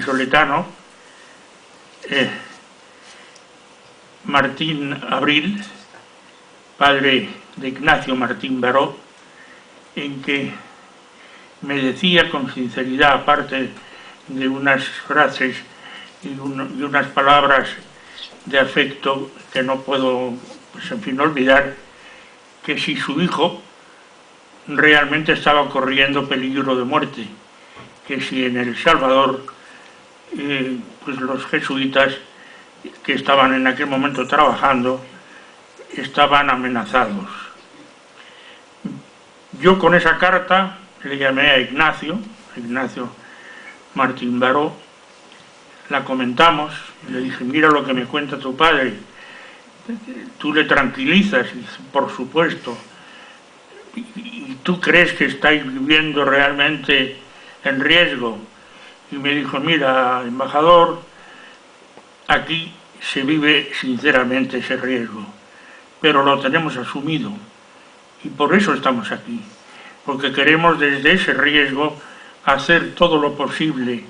vallisoletano, Martín Abril, padre de Ignacio Martín Baró, en que me decía con sinceridad, aparte de unas frases y unas palabras de afecto que no puedo, pues en fin, olvidar, que si su hijo realmente estaba corriendo peligro de muerte, que si en El Salvador pues los jesuitas que estaban en aquel momento trabajando estaban amenazados. Yo con esa carta le llamé a Ignacio Martín Baró, la comentamos, y le dije, mira lo que me cuenta tu padre, tú le tranquilizas, y dice, por supuesto, ¿y tú crees que estáis viviendo realmente en riesgo? Y me dijo, mira, embajador, aquí se vive sinceramente ese riesgo, pero lo tenemos asumido, y por eso estamos aquí, porque queremos desde ese riesgo hacer todo lo posible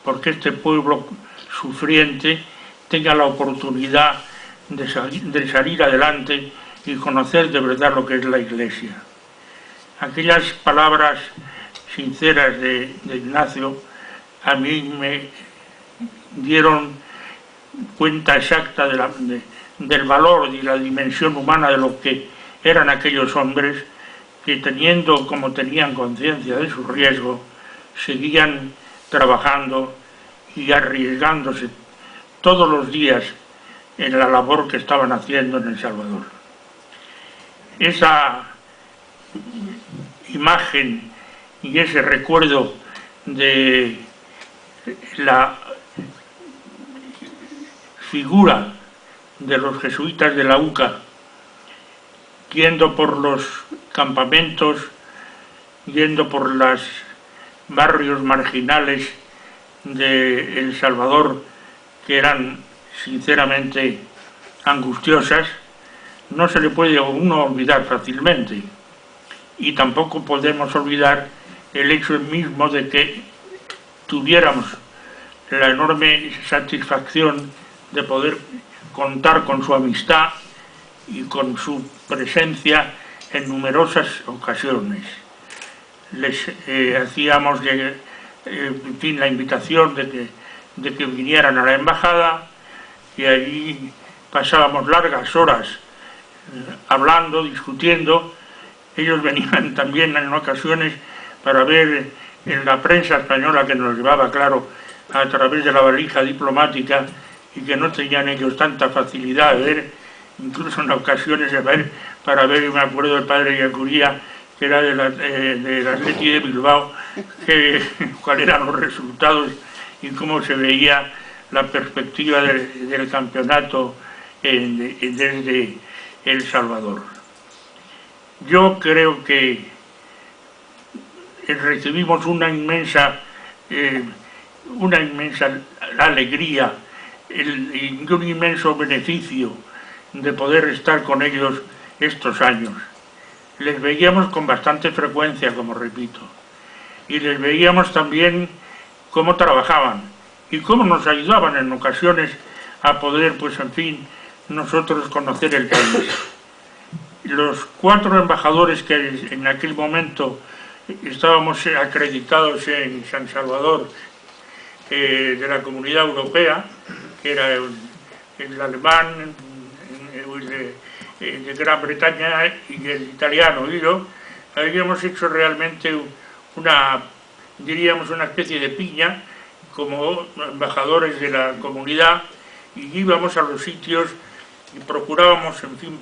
porque este pueblo sufriente tenga la oportunidad de salir adelante y conocer de verdad lo que es la Iglesia. Aquellas palabras sinceras de Ignacio a mí me dieron cuenta exacta del valor y la dimensión humana de lo que eran aquellos hombres que teniendo como tenían conciencia de su riesgo, seguían trabajando y arriesgándose todos los días en la labor que estaban haciendo en El Salvador. Esa imagen y ese recuerdo de la figura de los jesuitas de la UCA yendo por los campamentos, yendo por los barrios marginales de El Salvador, que eran sinceramente angustiosas, no se le puede a uno olvidar fácilmente. Y tampoco podemos olvidar el hecho mismo de que tuviéramos la enorme satisfacción de poder contar con su amistad y con su presencia en numerosas ocasiones. Les hacíamos en fin, la invitación de que vinieran a la embajada y allí pasábamos largas horas hablando, discutiendo. Ellos venían también en ocasiones para ver en la prensa española que nos llevaba, claro, a través de la valija diplomática y que no tenían ellos tanta facilidad de ver, incluso en ocasiones de ver, para ver, me acuerdo del padre Yacuría, que era de la Atleti de Bilbao, cuáles eran los resultados y cómo se veía la perspectiva del campeonato desde El Salvador. Yo creo que recibimos una inmensa alegría y un inmenso beneficio de poder estar con ellos estos años. Les veíamos con bastante frecuencia, como repito, y les veíamos también cómo trabajaban y cómo nos ayudaban en ocasiones a poder, pues en fin, nosotros conocer el país. Los 4 embajadores que en aquel momento estábamos acreditados en San Salvador de la Comunidad Europea, que era el alemán, de Gran Bretaña y el italiano y yo, habíamos hecho realmente una especie de piña como embajadores de la comunidad, y íbamos a los sitios y procurábamos, en fin,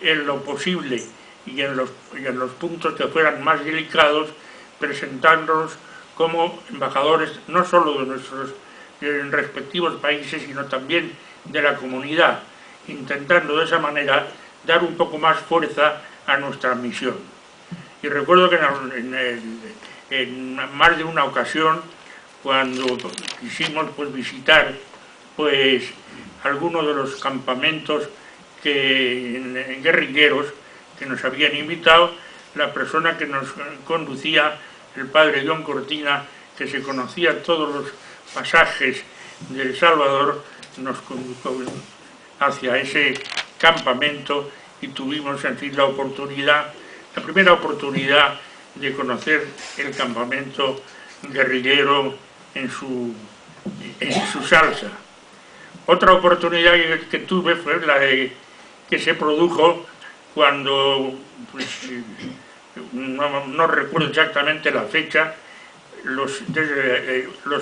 en lo posible y en los puntos que fueran más delicados, presentándonos como embajadores no solo de nuestros respectivos países, sino también de la comunidad, intentando de esa manera dar un poco más fuerza a nuestra misión. Y recuerdo que en más de una ocasión, cuando quisimos visitar algunos de los campamentos guerrilleros que nos habían invitado, la persona que nos conducía, el padre John Cortina, que se conocía todos los pasajes del Salvador nos condujo hacia ese campamento y tuvimos así la primera oportunidad de conocer el campamento guerrillero en su salsa. Otra oportunidad que tuve fue la que se produjo cuando, pues, no recuerdo exactamente la fecha, los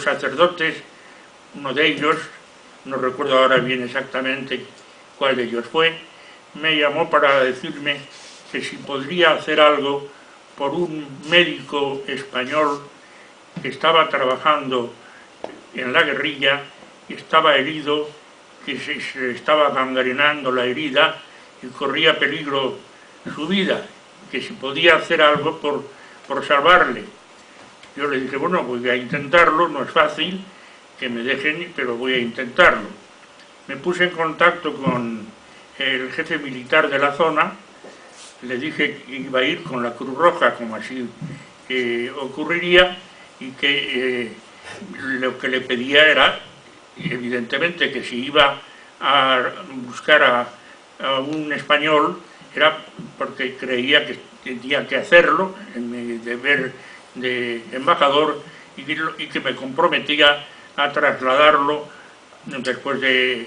sacerdotes, uno de ellos, no recuerdo ahora bien exactamente cuál de ellos fue, me llamó para decirme que si podría hacer algo por un médico español que estaba trabajando en la guerrilla y estaba herido, que se estaba gangrenando la herida y corría peligro su vida, que si podía hacer algo por salvarle. Yo le dije, bueno, voy a intentarlo, no es fácil que me dejen, pero voy a intentarlo. Me puse en contacto con el jefe militar de la zona, le dije que iba a ir con la Cruz Roja, como así ocurriría, y que lo que le pedía era, evidentemente, que si iba a buscar a un español, era porque creía que tenía que hacerlo, en mi deber de embajador, y que me comprometía a trasladarlo, después de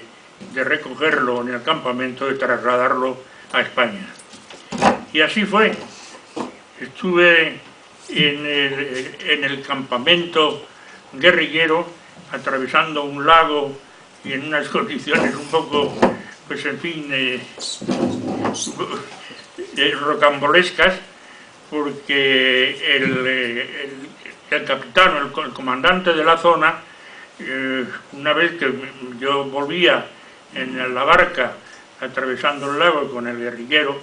recogerlo en el campamento, de trasladarlo a España. Y así fue. Estuve en el campamento guerrillero, atravesando un lago y en unas condiciones un poco, pues en fin, rocambolescas, porque el capitán, el comandante de la zona, una vez que yo volvía en la barca atravesando el lago con el guerrillero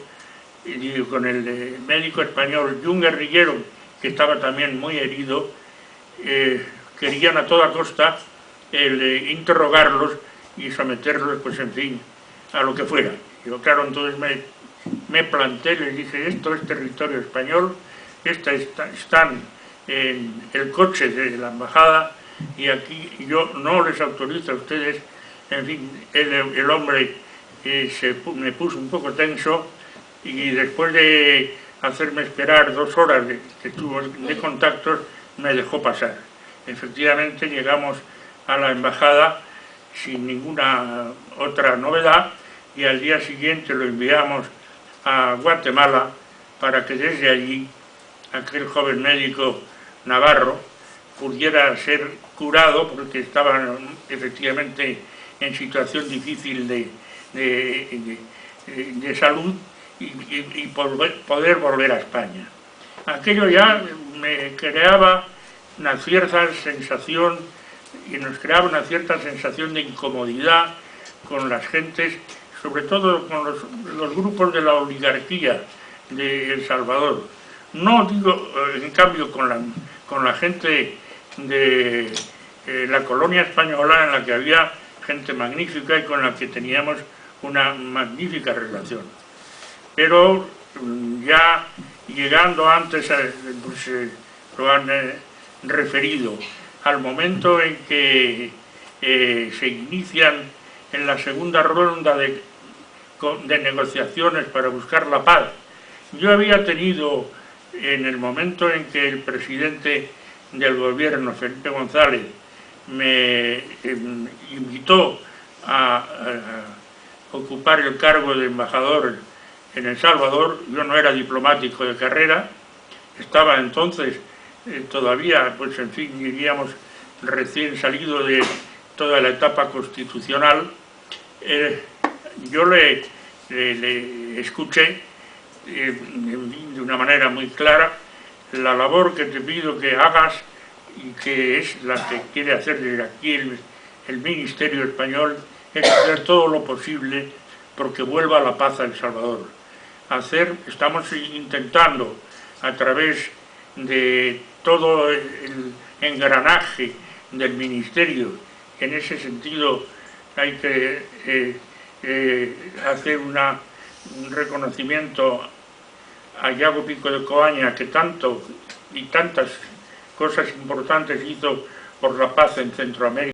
y con el médico español y un guerrillero que estaba también muy herido, querían a toda costa interrogarlos y someterlos, pues en fin, a lo que fuera. Yo, claro, entonces me planté, les dije, esto es territorio español, están en el coche de la embajada y aquí yo no les autorizo a ustedes. En fin, el hombre me puso un poco tenso y después de hacerme esperar 2 horas que estuvo de contactos, me dejó pasar. Efectivamente llegamos a la embajada sin ninguna otra novedad y al día siguiente lo enviamos a Guatemala para que desde allí aquel joven médico navarro pudiera ser curado, porque estaba efectivamente en situación difícil de salud y poder volver a España. Aquello ya me creaba una cierta sensación, y nos creaba una cierta sensación de incomodidad con las gentes, sobre todo con los grupos de la oligarquía de El Salvador. No digo, en cambio, con la gente de la colonia española, en la que había gente magnífica y con la que teníamos una magnífica relación. Pero ya llegando antes, pues, lo han referido, al momento en que se inician en la segunda ronda de negociaciones para buscar la paz. Yo había tenido, en el momento en que el presidente del gobierno, Felipe González, me invitó a ocupar el cargo de embajador en El Salvador, yo no era diplomático de carrera, estaba entonces todavía, pues en fin, diríamos, recién salido de toda la etapa constitucional. Yo le escuché de una manera muy clara: la labor que te pido que hagas, y que es la que quiere hacer desde aquí el Ministerio Español, es hacer todo lo posible porque vuelva la paz a El Salvador. Estamos intentando, a través de todo el engranaje del Ministerio, en ese sentido hay que hacer un reconocimiento a Yago Pico de Coaña, que tanto y tantas cosas importantes hizo por la paz en Centroamérica.